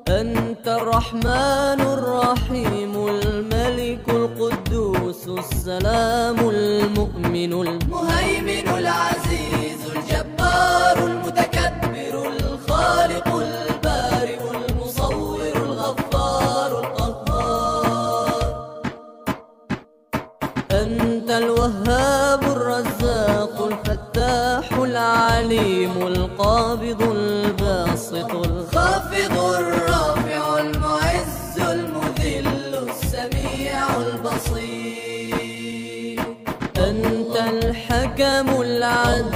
أنت الرحمن الرحيم الملك القدوس السلام المؤمن المهيمن العزيز الجبار المتكبر الخالق البارئ المصور الغفار القهار. أنت الوهاب الرزاق الفتاح العليم القابض الباسط الخافض الرافع المعز المذل السميع البصير. أنت الحكم العدل